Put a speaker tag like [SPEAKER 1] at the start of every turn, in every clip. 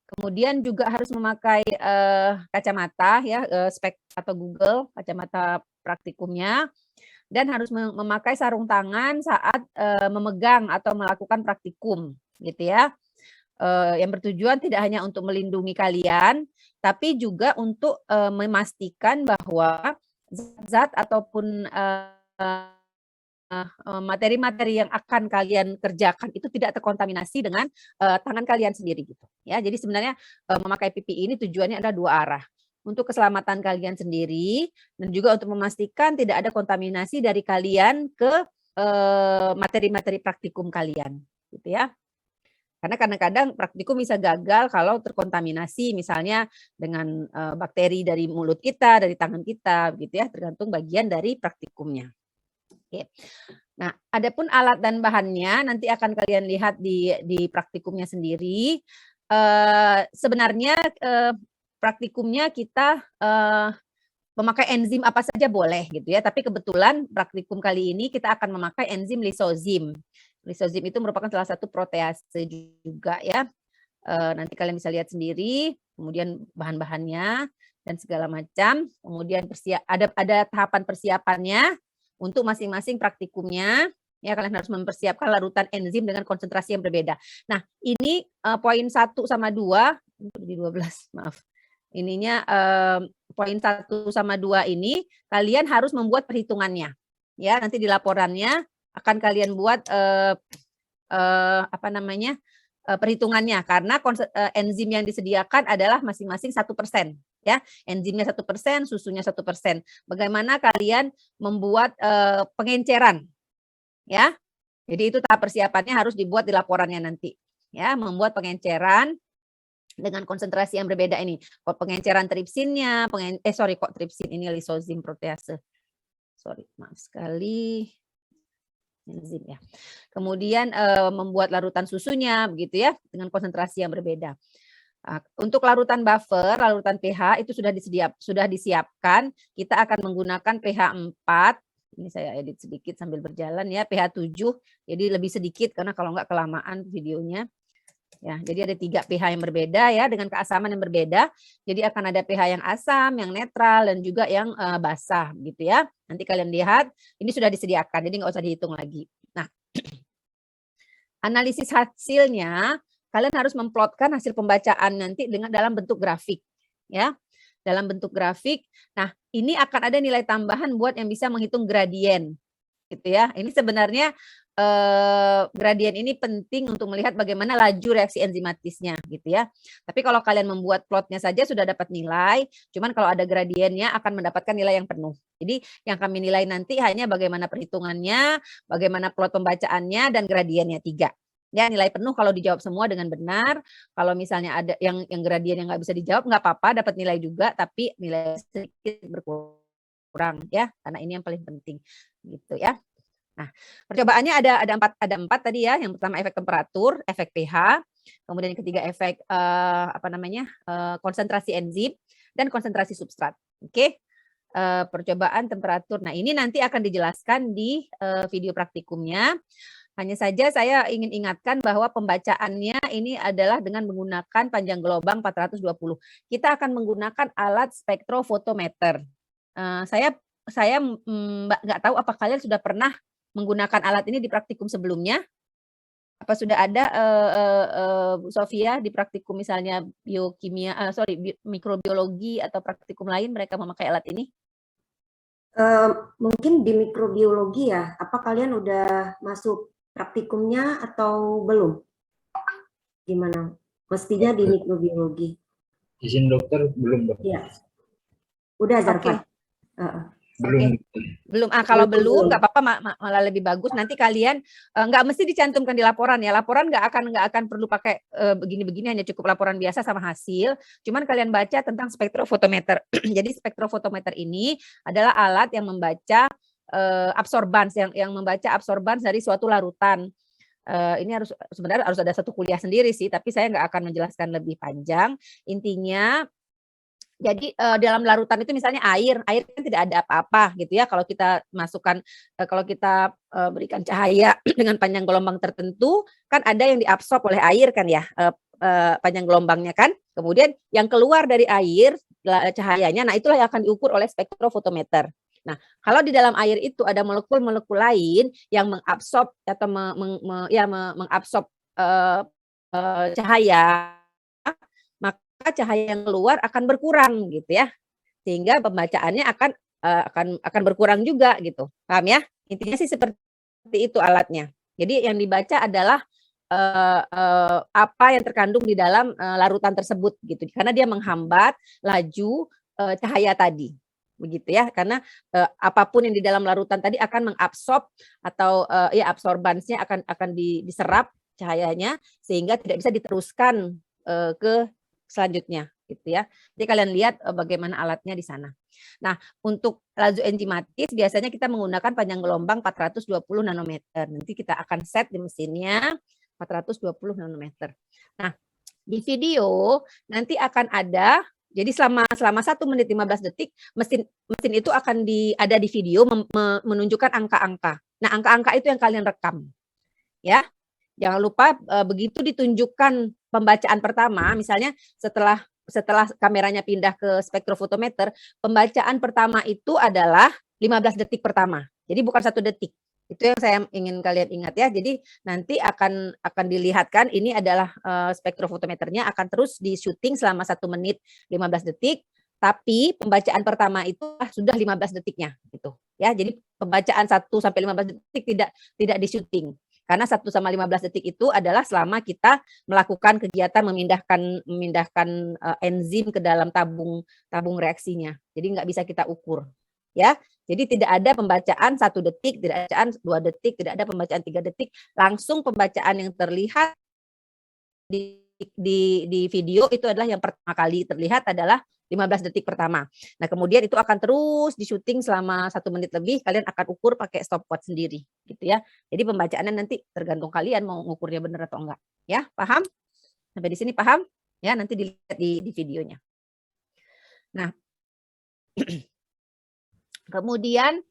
[SPEAKER 1] Kemudian juga harus memakai kacamata ya, spek atau Google, kacamata praktikumnya, dan harus memakai sarung tangan saat memegang atau melakukan praktikum, gitu ya. Yang bertujuan tidak hanya untuk melindungi kalian, tapi juga untuk memastikan bahwa zat-zat ataupun materi-materi yang akan kalian kerjakan itu tidak terkontaminasi dengan tangan kalian sendiri gitu ya. Jadi sebenarnya memakai PPI ini tujuannya ada dua arah. Untuk keselamatan kalian sendiri dan juga untuk memastikan tidak ada kontaminasi dari kalian ke materi-materi praktikum kalian gitu ya. Karena kadang-kadang praktikum bisa gagal kalau terkontaminasi misalnya dengan bakteri dari mulut kita, dari tangan kita gitu ya, tergantung bagian dari praktikumnya. Oke. Nah, adapun alat dan bahannya nanti akan kalian lihat di praktikumnya sendiri. Sebenarnya praktikumnya kita memakai enzim apa saja boleh gitu ya, tapi kebetulan praktikum kali ini kita akan memakai enzim lisozim. Lisozim itu merupakan salah satu protease juga ya. Nanti kalian bisa lihat sendiri, kemudian bahan-bahannya dan segala macam. Kemudian ada tahapan persiapannya untuk masing-masing praktikumnya. Ya, kalian harus mempersiapkan larutan enzim dengan konsentrasi yang berbeda. Nah, ini poin 1 sama 2, di 12, maaf. Ininya poin 1 sama 2 ini kalian harus membuat perhitungannya. Ya, nanti di laporannya akan kalian buat perhitungannya, karena enzim yang disediakan adalah masing-masing 1%. Ya, enzimnya 1%, susunya 1%. Bagaimana kalian membuat pengenceran, ya? Jadi itu tahap persiapannya harus dibuat di laporannya nanti, ya, membuat pengenceran dengan konsentrasi yang berbeda ini. Kok pengenceran tripsinnya, kok tripsin ini lisozim protease. Sorry, maaf sekali. Enzim ya. Kemudian membuat larutan susunya begitu ya, dengan konsentrasi yang berbeda. Untuk larutan buffer, larutan pH itu sudah disiapkan. Kita akan menggunakan pH 4. Ini saya edit sedikit sambil berjalan ya, pH 7. Jadi lebih sedikit karena kalau enggak kelamaan videonya. Ya, jadi ada 3 pH yang berbeda ya, dengan keasaman yang berbeda. Jadi akan ada pH yang asam, yang netral, dan juga yang basah gitu ya. Nanti kalian lihat, ini sudah disediakan, jadi nggak usah dihitung lagi. Nah, analisis hasilnya, kalian harus memplotkan hasil pembacaan nanti dalam bentuk grafik, ya, dalam bentuk grafik. Nah, ini akan ada nilai tambahan buat yang bisa menghitung gradien, gitu ya. Ini sebenarnya gradien ini penting untuk melihat bagaimana laju reaksi enzimatisnya, gitu ya. Tapi kalau kalian membuat plotnya saja sudah dapat nilai, cuman kalau ada gradiennya akan mendapatkan nilai yang penuh. Jadi yang kami nilai nanti hanya bagaimana perhitungannya, bagaimana plot pembacaannya, dan gradiennya 3. Ya, nilai penuh kalau dijawab semua dengan benar. Kalau misalnya ada yang gradien yang nggak bisa dijawab, nggak apa-apa, dapat nilai juga, tapi nilai sedikit berkurang ya, karena ini yang paling penting, gitu ya. Nah, percobaannya ada 4 tadi ya. Yang pertama efek temperatur, efek pH, kemudian yang ketiga efek konsentrasi enzim dan konsentrasi substrat. Oke. Percobaan temperatur. Nah, ini nanti akan dijelaskan di video praktikumnya. Hanya saja saya ingin ingatkan bahwa pembacaannya ini adalah dengan menggunakan panjang gelombang 420. Kita akan menggunakan alat spektrofotometer. Saya nggak tahu apa kalian sudah pernah menggunakan alat ini di praktikum sebelumnya? Apa sudah ada Bu Sofia di praktikum misalnya mikrobiologi atau praktikum lain mereka memakai alat ini?
[SPEAKER 2] Mungkin di mikrobiologi ya. Apa kalian udah masuk praktikumnya atau belum? Gimana? Mestinya di mikrobiologi.
[SPEAKER 3] Izin dokter belum, Dok.
[SPEAKER 2] Iya. Udah, Zarfan?
[SPEAKER 1] Belum. Kalau belum nggak apa-apa, malah lebih bagus. Nanti kalian nggak mesti dicantumkan di laporan ya. Laporan nggak akan perlu pakai begini-begini, hanya cukup laporan biasa sama hasil. Cuman kalian baca tentang spektrofotometer. Jadi spektrofotometer ini adalah alat yang membaca absorbans, yang membaca absorbans dari suatu larutan. Ini sebenarnya harus ada satu kuliah sendiri sih, tapi saya nggak akan menjelaskan lebih panjang. Intinya Jadi dalam larutan itu misalnya air kan tidak ada apa-apa gitu ya. Kalau kita masukkan, kalau kita berikan cahaya dengan panjang gelombang tertentu, kan ada yang diabsorb oleh air kan ya, panjang gelombangnya kan. Kemudian yang keluar dari air cahayanya, nah itulah yang akan diukur oleh spektrofotometer. Nah, kalau di dalam air itu ada molekul-molekul lain yang mengabsorb atau mengabsorb cahaya, maka cahaya yang keluar akan berkurang gitu ya. Sehingga pembacaannya akan berkurang juga gitu. Paham ya? Intinya sih seperti itu alatnya. Jadi yang dibaca adalah apa yang terkandung di dalam larutan tersebut gitu. Karena dia menghambat laju cahaya tadi. Begitu ya. Karena apapun yang di dalam larutan tadi akan mengabsorb atau ya absorbansnya akan diserap cahayanya sehingga tidak bisa diteruskan ke selanjutnya gitu ya. Jadi kalian lihat bagaimana alatnya di sana. Nah, untuk laju enzimatis biasanya kita menggunakan panjang gelombang 420 nanometer. Nanti kita akan set di mesinnya 420 nanometer. Nah, di video nanti akan ada, jadi selama 1 menit 15 detik mesin itu akan ada di video menunjukkan angka-angka. Nah, angka-angka itu yang kalian rekam. Ya. Jangan lupa begitu ditunjukkan pembacaan pertama, misalnya setelah kameranya pindah ke spektrofotometer, pembacaan pertama itu adalah 15 detik pertama. Jadi bukan 1 detik. Itu yang saya ingin kalian ingat ya. Jadi nanti akan dilihatkan ini adalah spektrofotometernya akan terus di syuting selama 1 menit 15 detik, tapi pembacaan pertama itu sudah 15 detiknya gitu. Ya, jadi pembacaan 1 sampai 15 detik tidak di syuting. Karena 1 sama 15 detik itu adalah selama kita melakukan kegiatan memindahkan enzim ke dalam tabung reaksinya. Jadi nggak bisa kita ukur. Ya, jadi tidak ada pembacaan 1 detik, tidak ada pembacaan 2 detik, tidak ada pembacaan 3 detik. Langsung pembacaan yang terlihat di video itu adalah yang pertama kali terlihat adalah 15 detik pertama. Nah, kemudian itu akan terus di-syuting selama 1 menit lebih, kalian akan ukur pakai stopwatch sendiri, gitu ya. Jadi pembacaannya nanti tergantung kalian mau ngukurnya benar atau enggak. Ya, paham? Sampai di sini paham? Ya, nanti dilihat di videonya. Nah, kemudian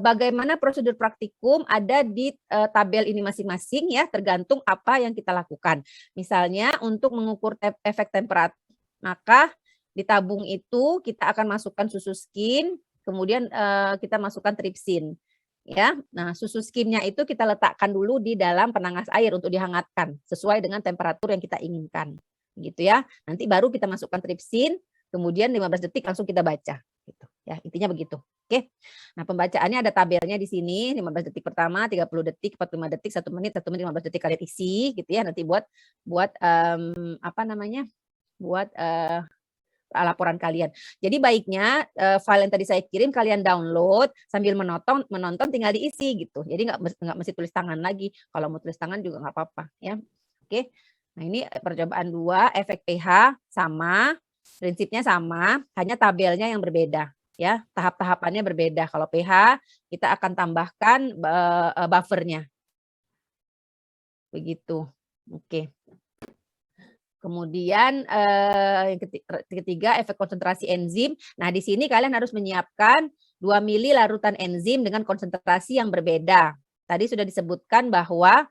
[SPEAKER 1] bagaimana prosedur praktikum ada di tabel ini masing-masing ya, tergantung apa yang kita lakukan. Misalnya untuk mengukur efek temperatur, maka di tabung itu kita akan masukkan susu skim, kemudian kita masukkan tripsin. Ya, nah susu skimnya itu kita letakkan dulu di dalam penangas air untuk dihangatkan sesuai dengan temperatur yang kita inginkan, gitu ya. Nanti baru kita masukkan tripsin, kemudian 15 detik langsung kita baca, gitu. Ya, intinya begitu. Oke. Nah, pembacaannya ada tabelnya di sini, 15 detik pertama, 30 detik, 45 detik, 1 menit, 1 menit 15 detik kalian isi gitu ya. Nanti buat apa namanya? Buat laporan kalian. Jadi baiknya file yang tadi saya kirim kalian download sambil menonton tinggal diisi gitu. Jadi nggak mesti tulis tangan lagi. Kalau mau tulis tangan juga nggak apa-apa ya. Oke. Nah, ini percobaan 2, efek pH sama, prinsipnya sama, hanya tabelnya yang berbeda ya. Tahap-tahapannya berbeda. Kalau pH kita akan tambahkan buffernya. Begitu. Oke. Kemudian yang ketiga efek konsentrasi enzim. Nah, di sini kalian harus menyiapkan 2 mili larutan enzim dengan konsentrasi yang berbeda. Tadi sudah disebutkan bahwa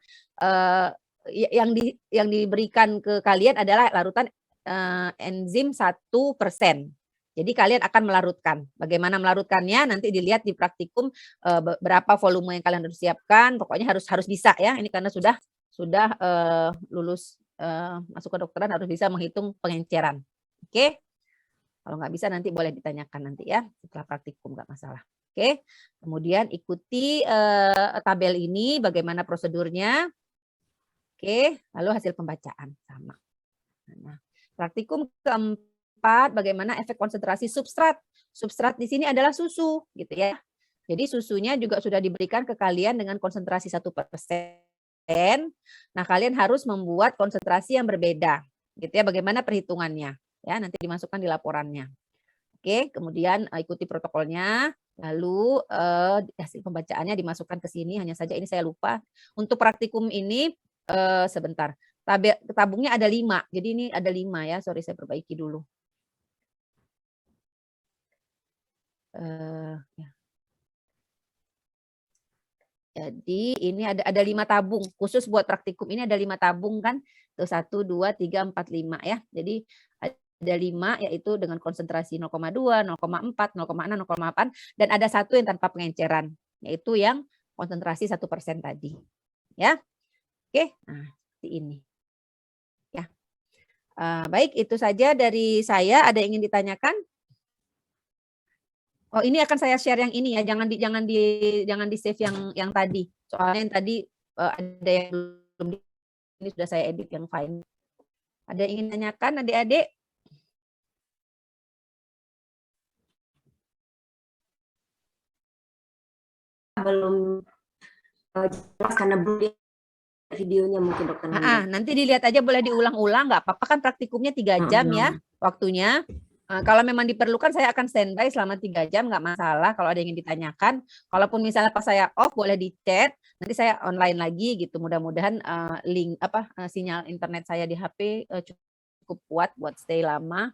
[SPEAKER 1] yang diberikan ke kalian adalah larutan enzim 1%. Jadi kalian akan melarutkan. Bagaimana melarutkannya nanti dilihat di praktikum berapa volume yang kalian harus siapkan. Pokoknya harus bisa ya. Ini karena sudah lulus masuk ke dokteran harus bisa menghitung pengenceran. Oke? Kalau nggak bisa nanti boleh ditanyakan nanti ya setelah praktikum, nggak masalah. Oke? Kemudian ikuti tabel ini bagaimana prosedurnya. Oke, lalu hasil pembacaan sama. Nah, praktikum keempat bagaimana efek konsentrasi substrat. Substrat di sini adalah susu gitu ya. Jadi susunya juga sudah diberikan ke kalian dengan konsentrasi 1%. Nah, kalian harus membuat konsentrasi yang berbeda, gitu ya. Bagaimana perhitungannya? Ya, nanti dimasukkan di laporannya. Oke, kemudian ikuti protokolnya, lalu hasil pembacaannya dimasukkan ke sini. Hanya saja ini saya lupa. Untuk praktikum ini sebentar. Tabungnya ada 5, jadi ini ada 5 ya. Sorry, saya perbaiki dulu. Ya. Jadi ini ada 5 tabung khusus buat praktikum, ini ada 5 tabung kan, tuh 1, 2, 3, 4, 5 ya. Jadi ada 5 yaitu dengan konsentrasi 0,2, 0,4, 0,6, 0,8 dan ada 1 yang tanpa pengenceran, yaitu yang konsentrasi 1% tadi. Ya. Oke, nah seperti ini. Ya. Baik, itu saja dari saya. Ada yang ingin ditanyakan? Oh, ini akan saya share yang ini ya, jangan di save yang tadi. Soalnya yang tadi ada yang belum ini sudah saya edit yang file. Ada yang ingin tanyakan adik-adik?
[SPEAKER 2] Belum jelas karena belum lihat videonya mungkin dokter Nanda.
[SPEAKER 1] Nanti dilihat aja, boleh diulang-ulang, nggak apa-apa kan, praktikumnya 3 jam ya waktunya. Kalau memang diperlukan saya akan standby selama 3 jam, nggak masalah kalau ada yang ingin ditanyakan. Kalaupun misalnya pas saya off boleh di chat, nanti saya online lagi gitu. Mudah-mudahan sinyal internet saya di HP cukup kuat buat stay lama.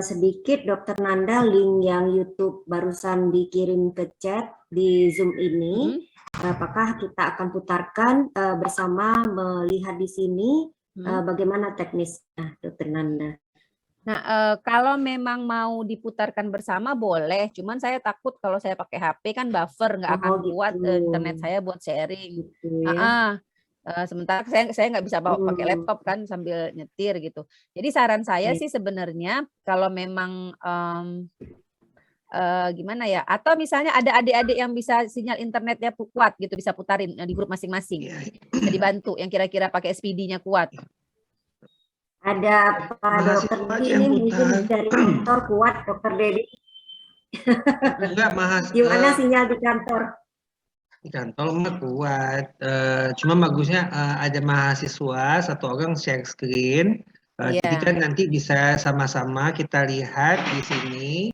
[SPEAKER 2] Sedikit dokter Nanda, link yang YouTube barusan dikirim ke chat di Zoom ini, apakah kita akan putarkan bersama melihat di sini bagaimana teknisnya dokter Nanda?
[SPEAKER 1] Nah, kalau memang mau diputarkan bersama boleh, cuman saya takut kalau saya pakai HP kan buffer, nggak akan kuat internet saya buat sharing.
[SPEAKER 2] Gitu ya.
[SPEAKER 1] Sementara saya nggak bisa bawa pakai laptop kan sambil nyetir gitu. Jadi saran saya sih sebenarnya kalau memang gimana ya, atau misalnya ada adik-adik yang bisa sinyal internetnya kuat gitu, bisa putarin di grup masing-masing, bisa dibantu yang kira-kira pakai SPD-nya kuat.
[SPEAKER 2] Ada Pak Dokter Dedi ini mungkin dari kantor kuat, Dokter Dedi.
[SPEAKER 4] Enggak,
[SPEAKER 2] Gimana sinyal di kantor?
[SPEAKER 4] Di kantor mah kuat. Cuma bagusnya ada mahasiswa satu orang share screen. Jadi kan nanti bisa sama-sama kita lihat di sini.